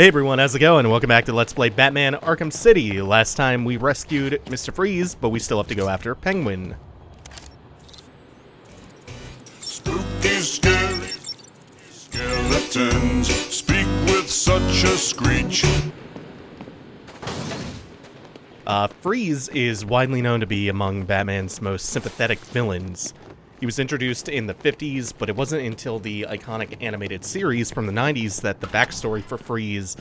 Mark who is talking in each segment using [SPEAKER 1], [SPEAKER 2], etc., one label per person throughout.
[SPEAKER 1] Hey everyone, how's it going? Welcome back to Let's Play Batman Arkham City. Last time we rescued Mr. Freeze, but we still have to go after Penguin.
[SPEAKER 2] Spooky, scary skeletons speak with such a screech.
[SPEAKER 1] Freeze is widely known to be among Batman's most sympathetic villains. He was introduced in the 50s, but it wasn't until the iconic animated series from the 90s that the backstory for Freeze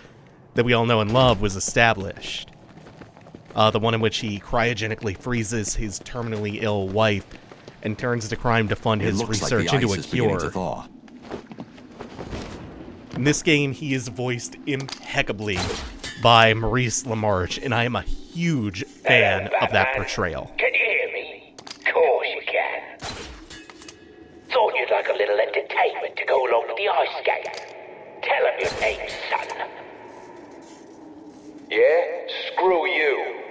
[SPEAKER 1] that we all know and love was established. The one in which he cryogenically freezes his terminally ill wife and turns to crime to fund his research into a cure. In this game, he is voiced impeccably by Maurice LaMarche, and I am a huge fan of that portrayal.
[SPEAKER 3] Can you hear me? Of course you can. Thought you'd like a little entertainment to go along with the ice skate. Tell him your name, son. Yeah? Screw you.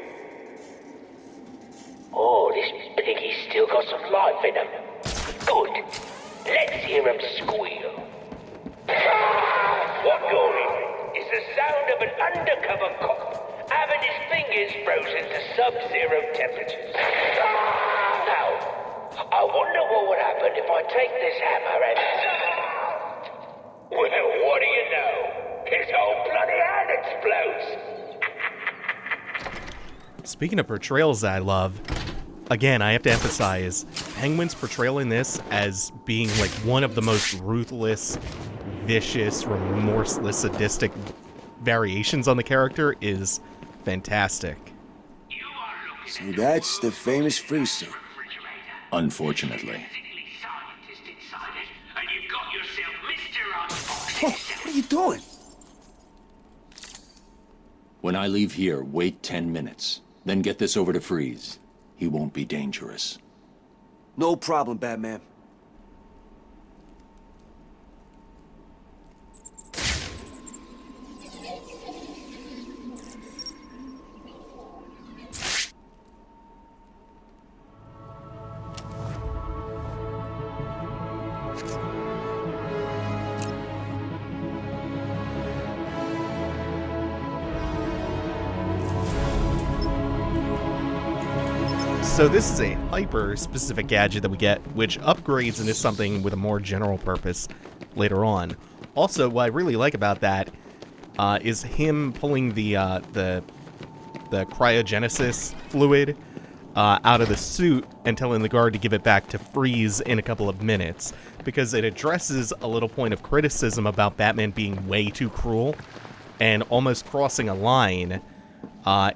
[SPEAKER 3] Oh, this piggy's still got some life in him. Good. Let's hear him squeal. What you're hearing is the sound of an undercover cop having his fingers frozen to sub-zero temperatures. Now, I wonder what would happen if I take this hammer and... Well, what do you know? His whole bloody hand explodes!
[SPEAKER 1] Speaking of portrayals that I love, again, I have to emphasize, Penguin's portrayal in this as being like one of the most ruthless, vicious, remorseless, sadistic variations on the character is fantastic.
[SPEAKER 4] So that's the famous Freeze.
[SPEAKER 5] Unfortunately.
[SPEAKER 4] Oh, what are you doing?
[SPEAKER 5] When I leave here, wait 10 minutes. Then get this over to Freeze. He won't be dangerous.
[SPEAKER 4] No problem, Batman.
[SPEAKER 1] So this is a hyper-specific gadget that we get, which upgrades into something with a more general purpose later on. Also, what I really like about that is him pulling the cryogenesis fluid out of the suit and telling the guard to give it back to Freeze in a couple of minutes, because it addresses a little point of criticism about Batman being way too cruel and almost crossing a line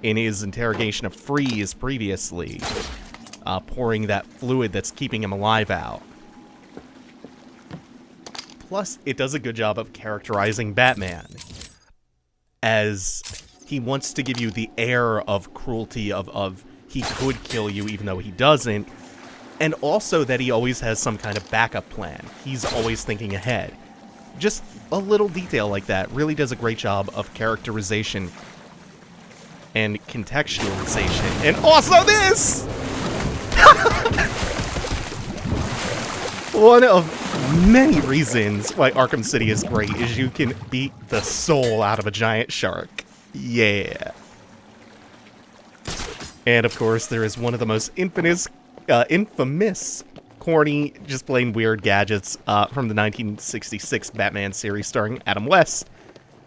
[SPEAKER 1] in his interrogation of Freeze previously, pouring that fluid that's keeping him alive out. Plus, it does a good job of characterizing Batman, as he wants to give you the air of cruelty of he could kill you even though he doesn't, and also that he always has some kind of backup plan. He's always thinking ahead. Just a little detail like that really does a great job of characterization and contextualization. And also this! One of many reasons why Arkham City is great is you can beat the soul out of a giant shark. Yeah. And of course, there is one of the most infamous, corny, just plain weird gadgets from the 1966 Batman series starring Adam West,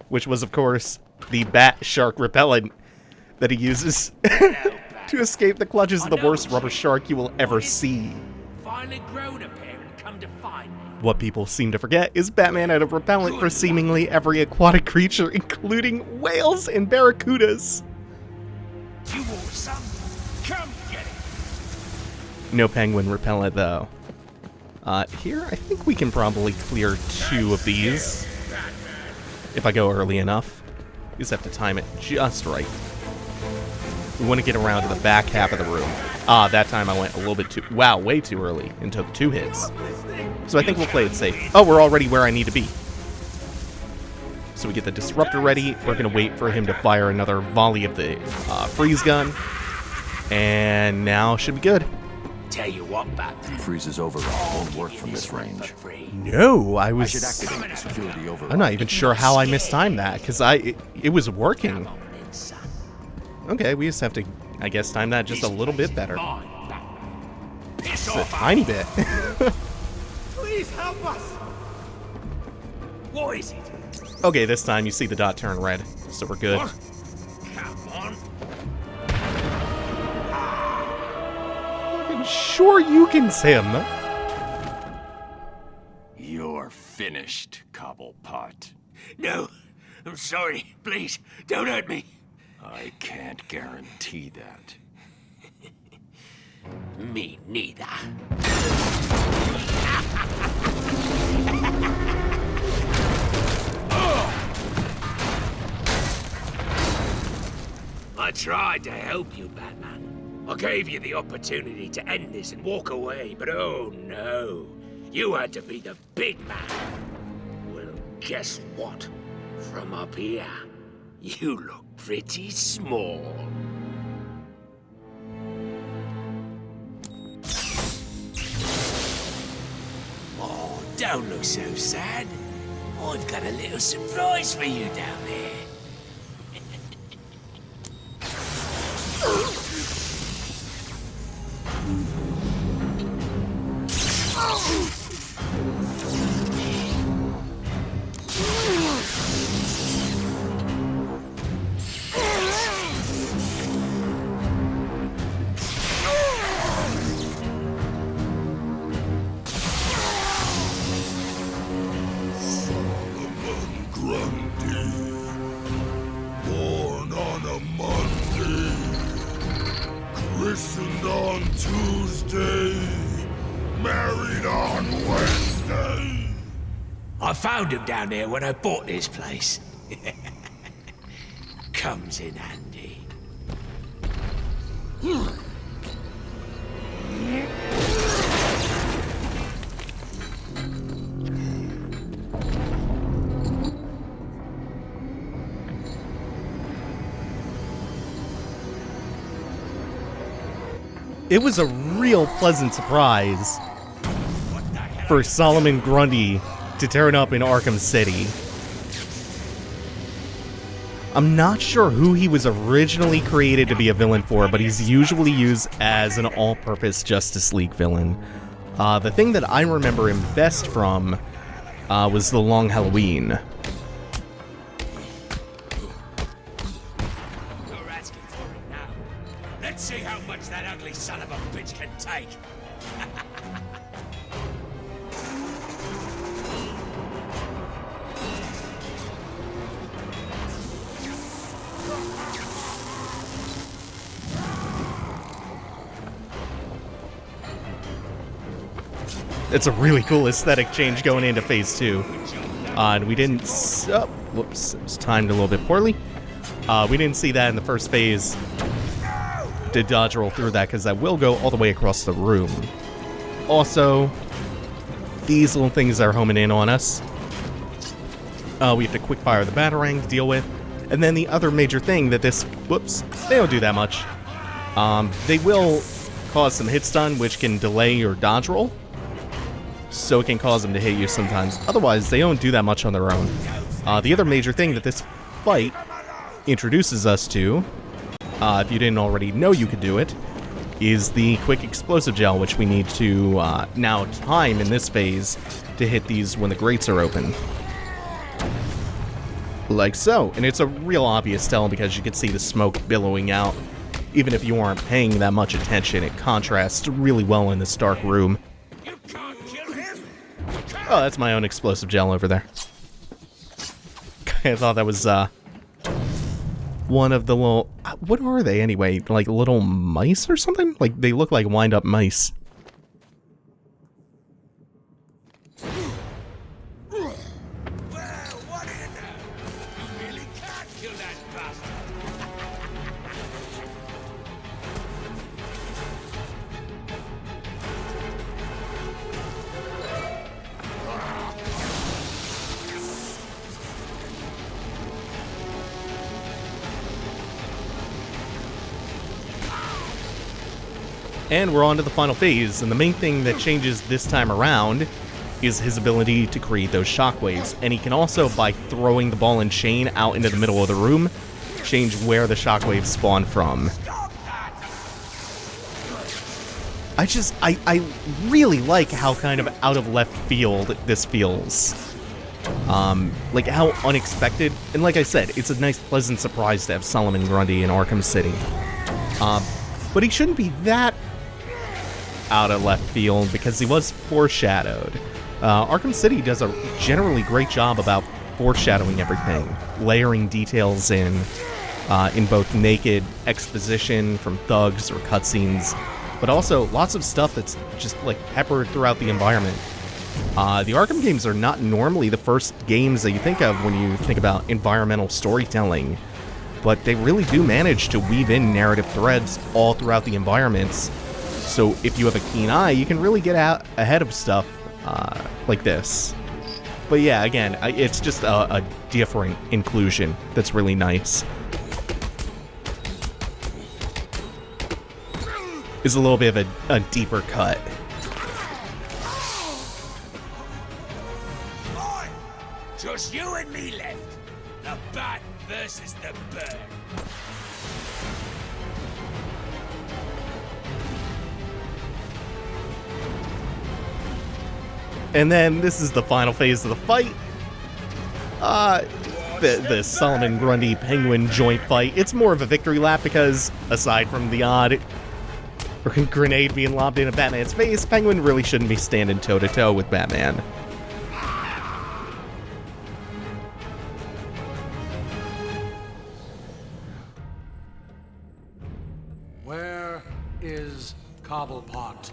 [SPEAKER 1] which was, of course, the Bat Shark Repellant that he uses to escape the clutches of the worst rubber shark you will ever see.
[SPEAKER 3] Finally grown a pair and come to find me.
[SPEAKER 1] What people seem to forget is Batman had a repellent for seemingly every aquatic creature, including whales and barracudas.
[SPEAKER 3] You want some? Come get it.
[SPEAKER 1] No Penguin repellent, though. Here, I think we can probably clear 2 of these. If I go early enough. You just have to time it just right. We want to get around to the back half of the room. That time I went a little bit too... Wow, way too early and took 2 hits. So I think we'll play it safe. Oh, we're already where I need to be. So we get the disruptor ready. We're going to wait for him to fire another volley of the freeze gun. And now should be good.
[SPEAKER 3] tell you what, Batman.
[SPEAKER 5] Freeze's override won't work from this range.
[SPEAKER 1] No, I
[SPEAKER 5] I should
[SPEAKER 1] was...
[SPEAKER 5] activate the security override.
[SPEAKER 1] I'm not even sure how I mistimed that, because it was working. Okay, we just have to, I guess, time that just a little bit better.
[SPEAKER 3] Piss
[SPEAKER 1] Just a
[SPEAKER 3] off,
[SPEAKER 1] tiny bit.
[SPEAKER 3] Please help us! What is it?
[SPEAKER 1] Okay, this time you see the dot turn red, so we're good.
[SPEAKER 3] What? Come on.
[SPEAKER 1] Sure you can sim.
[SPEAKER 5] You're finished, Cobblepot.
[SPEAKER 3] No, I'm sorry. Please, don't hurt me.
[SPEAKER 5] I can't guarantee that.
[SPEAKER 3] Me neither. I tried to help you, Batman. I gave you the opportunity to end this and walk away, but oh no. You had to be the big man. Well, guess what? From up here, you look pretty small. Oh, don't look so sad. I've got a little surprise for you down there.
[SPEAKER 2] Born on a Monday, christened on Tuesday, married on Wednesday.
[SPEAKER 3] I found him down there when I bought this place. Comes in handy.
[SPEAKER 1] It was a real pleasant surprise for Solomon Grundy to turn up in Arkham City. I'm not sure who he was originally created to be a villain for, but he's usually used as an all-purpose Justice League villain. The thing that I remember him best from was The Long Halloween.
[SPEAKER 3] You're asking for it now. Let's see how much that ugly son of a bitch can take.
[SPEAKER 1] It's a really cool aesthetic change going into Phase 2. And we didn't... whoops, it was timed a little bit poorly. We didn't see that in the first phase. Did dodge roll through that, because that will go all the way across the room. Also, these little things are homing in on us. We have to quick fire the Batarang to deal with. And then the other major thing that this... Whoops, they don't do that much. They will cause some hit stun, which can delay your dodge roll. So it can cause them to hit you sometimes. Otherwise, they don't do that much on their own. The other major thing that this fight introduces us to, if you didn't already know you could do it, is the quick explosive gel, which we need to now time in this phase to hit these when the grates are open. Like so. And it's a real obvious tell because you can see the smoke billowing out. Even if you aren't paying that much attention, it contrasts really well in this dark room. Oh, that's my own explosive gel over there. I thought that was, one of the little... What are they, anyway? Like, little mice or something? Like, they look like wind-up mice. And we're on to the final phase, and the main thing that changes this time around is his ability to create those shockwaves. And he can also, by throwing the ball and chain out into the middle of the room, change where the shockwaves spawn from. I really like how kind of out of left field this feels. Like how unexpected, and like I said, it's a nice pleasant surprise to have Solomon Grundy in Arkham City. But he shouldn't be that out of left field because he was foreshadowed. Arkham City does a generally great job about foreshadowing everything, layering details in both naked exposition from thugs or cutscenes, but also lots of stuff that's just like peppered throughout the environment. The Arkham games are not normally the first games that you think of when you think about environmental storytelling, but they really do manage to weave in narrative threads all throughout the environments. So if you have a keen eye, you can really get out ahead of stuff like this. But yeah, again, it's just a different inclusion that's really nice. It's a little bit of a deeper cut.
[SPEAKER 3] Just you and me left. The bat versus the bird.
[SPEAKER 1] And then this is the final phase of the fight. The Solomon Grundy Penguin joint fight. It's more of a victory lap because, aside from the odd grenade being lobbed into Batman's face, Penguin really shouldn't be standing toe-to-toe with Batman.
[SPEAKER 6] Where is Cobblepot?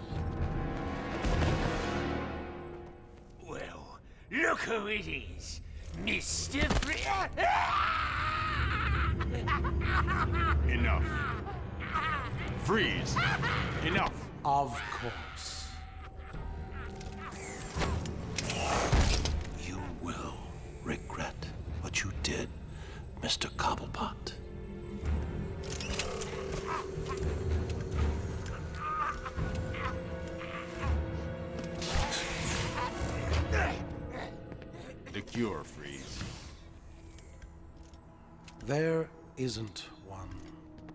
[SPEAKER 3] Well, look who it is. Mr.
[SPEAKER 7] Enough. Freeze. Enough.
[SPEAKER 6] Of course.
[SPEAKER 8] You will regret what you did, Mr. Cobblepot.
[SPEAKER 7] The cure, Freeze.
[SPEAKER 6] There isn't one.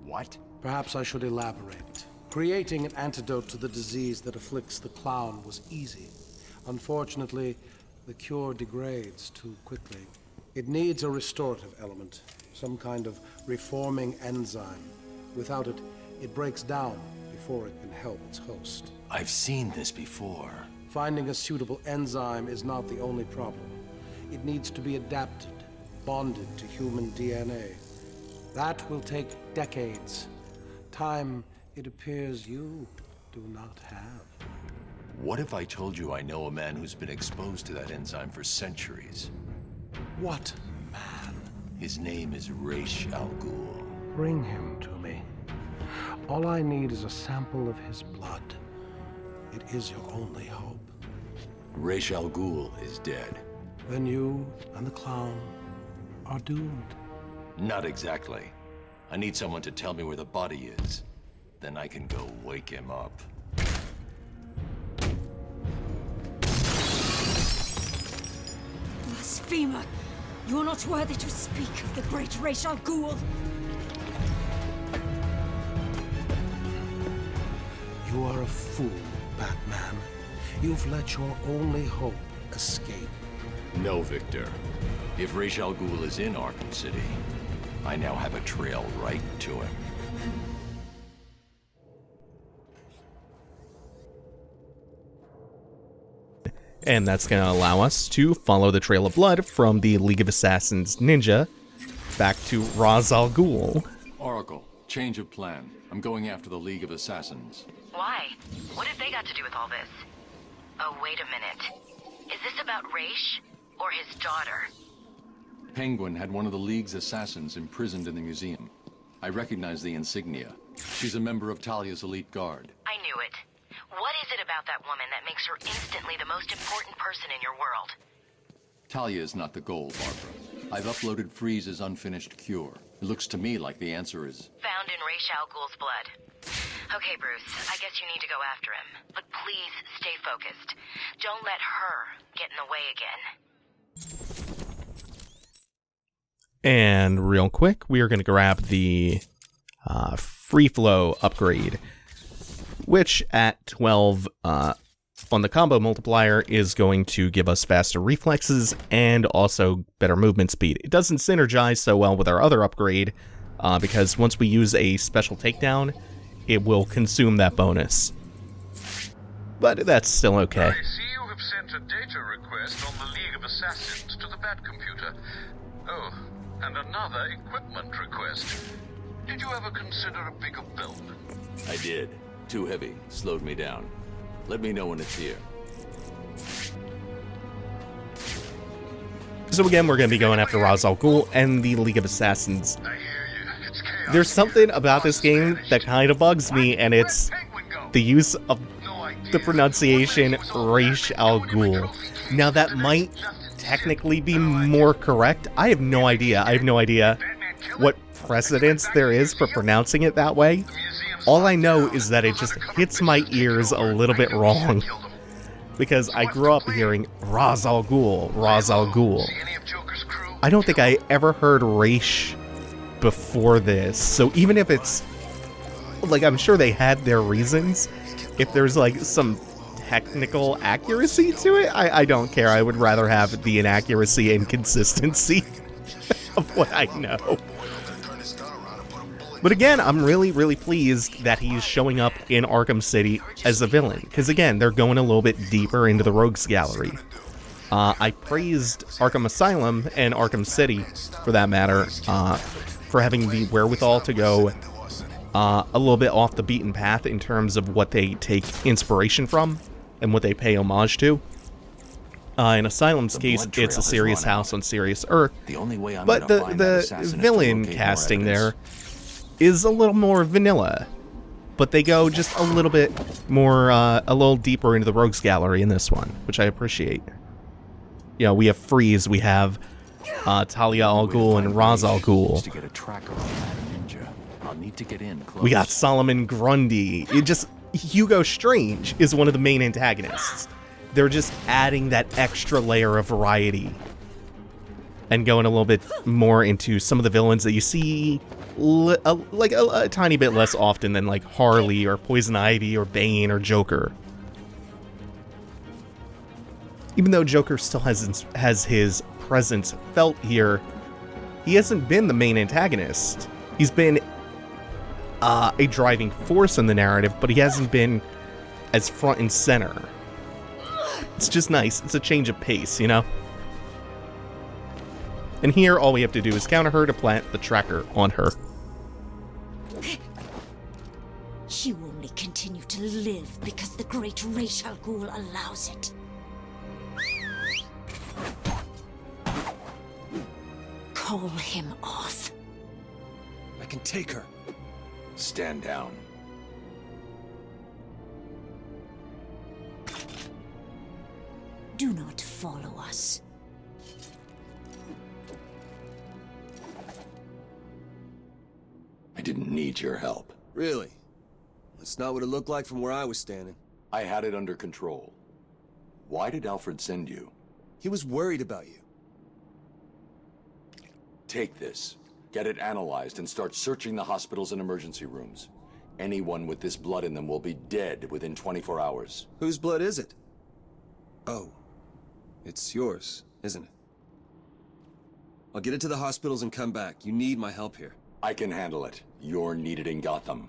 [SPEAKER 7] What?
[SPEAKER 6] Perhaps I should elaborate. Creating an antidote to the disease that afflicts the clown was easy. Unfortunately, the cure degrades too quickly. It needs a restorative element, some kind of reforming enzyme. Without it, it breaks down before it can help its host.
[SPEAKER 8] I've seen this before.
[SPEAKER 6] Finding a suitable enzyme is not the only problem. It needs to be adapted, bonded to human DNA. That will take decades. Time, it appears, you do not have.
[SPEAKER 5] What if I told you I know a man who's been exposed to that enzyme for centuries?
[SPEAKER 6] What man?
[SPEAKER 5] His name is Ras Al Ghul.
[SPEAKER 6] Bring him to me. All I need is a sample of his blood. It is your only hope.
[SPEAKER 5] Ras Al Ghul is dead.
[SPEAKER 6] Then you and the clown are doomed.
[SPEAKER 5] Not exactly. I need someone to tell me where the body is. Then I can go wake him up.
[SPEAKER 9] Blasphemer! You are not worthy to speak of the great Ras Al Ghul.
[SPEAKER 6] You are a fool, Batman. You've let your only hope escape.
[SPEAKER 5] No, Victor. If Ras Al Ghul is in Arkham City, I now have a trail right to him.
[SPEAKER 1] And that's going to allow us to follow the trail of blood from the League of Assassins Ninja back to Ras Al Ghul.
[SPEAKER 5] Oracle, change of plan. I'm going after the League of Assassins.
[SPEAKER 10] Why? What have they got to do with all this? Oh, wait a minute. Is this about Ra's or his daughter?
[SPEAKER 5] Penguin had one of the League's assassins imprisoned in the museum. I recognize the insignia. She's a member of Talia's elite guard.
[SPEAKER 10] I knew it. What is it about that woman that makes her instantly the most important person in your world?
[SPEAKER 5] Talia is not the goal, Barbara. I've uploaded Freeze's unfinished cure. It looks to me like the answer is...
[SPEAKER 10] found in Ras Al Ghul's blood. Okay, Bruce, I guess you need to go after him. But please stay focused. Don't let her get in the way again.
[SPEAKER 1] And real quick, we are going to grab the free flow upgrade, which at 12 on the combo multiplier is going to give us faster reflexes and also better movement speed. It doesn't synergize so well with our other upgrade because once we use a special takedown, it will consume that bonus. But that's still okay.
[SPEAKER 11] I see you have sent a data request on the League of Assassins to the Bat Computer. Oh, and another equipment request. Did you ever consider a bigger build?
[SPEAKER 5] I did. Too heavy. Slowed me down. Let me know when it's here.
[SPEAKER 1] So again, we're going to be going after Ras Al Ghul and the League of Assassins. There's something about this game that kind of bugs me, and it's the use of the pronunciation Ras Al Ghul. Now that might technically be more correct. I have no idea. I have no idea what precedence there is for pronouncing it that way. All I know is that it just hits my ears a little bit wrong. Because I grew up hearing Ras Al Ghul, Ras Al Ghul. I don't think I ever heard Raish before this. So even if it's, like, I'm sure they had their reasons. If there's, like, some technical accuracy to it, I don't care. I would rather have the inaccuracy and consistency of what I know. But again, I'm really, really pleased that he's showing up in Arkham City as a villain. Because again, they're going a little bit deeper into the rogues gallery. I praised Arkham Asylum and Arkham City, for that matter, for having the wherewithal to go a little bit off the beaten path in terms of what they take inspiration from and what they pay homage to. In Asylum's case, it's a serious house on serious Earth. But the villain casting there is a little more vanilla, but they go just a little bit more, a little deeper into the rogues gallery in this one, which I appreciate. You know, we have Freeze, we have Talia Al Ghul and Ras Al Ghul. We got Solomon Grundy. Hugo Strange is one of the main antagonists. They're just adding that extra layer of variety and going a little bit more into some of the villains that you see a tiny bit less often than like Harley or Poison Ivy or Bane or Joker. Even though Joker still has his presence felt here, he hasn't been the main antagonist. He's been a driving force in the narrative, but he hasn't been as front and center. It's just nice. It's a change of pace, you know? And here, all we have to do is counter her to plant the tracker on her.
[SPEAKER 9] You only continue to live because the great Ras Al Ghul allows it. Call him off.
[SPEAKER 8] I can take her.
[SPEAKER 5] Stand down.
[SPEAKER 9] Do not follow us.
[SPEAKER 5] I didn't need your help.
[SPEAKER 4] Really? That's not what it looked like from where I was standing.
[SPEAKER 5] I had it under control. Why did Alfred send you?
[SPEAKER 4] He was worried about you.
[SPEAKER 5] Take this, get it analyzed, and start searching the hospitals and emergency rooms. Anyone with this blood in them will be dead within 24 hours.
[SPEAKER 4] Whose blood is it? Oh, it's yours, isn't it? I'll get it to the hospitals and come back. You need my help here.
[SPEAKER 5] I can handle it. You're needed in Gotham.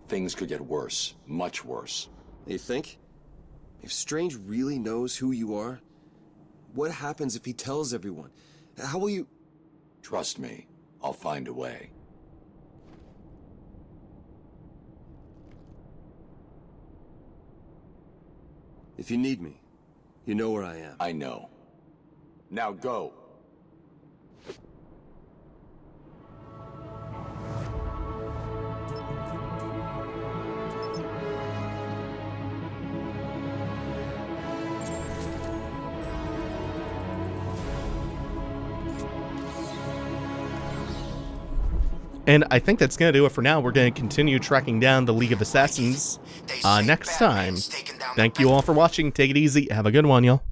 [SPEAKER 5] Things could get worse, much worse.
[SPEAKER 4] You think? If Strange really knows who you are, what happens if he tells everyone? How will you...
[SPEAKER 5] Trust me, I'll find a way.
[SPEAKER 4] If you need me, you know where I am.
[SPEAKER 5] I know. Now go.
[SPEAKER 1] And I think that's going to do it for now. We're going to continue tracking down the League of Assassins next time. Thank you all for watching. Take it easy. Have a good one, y'all.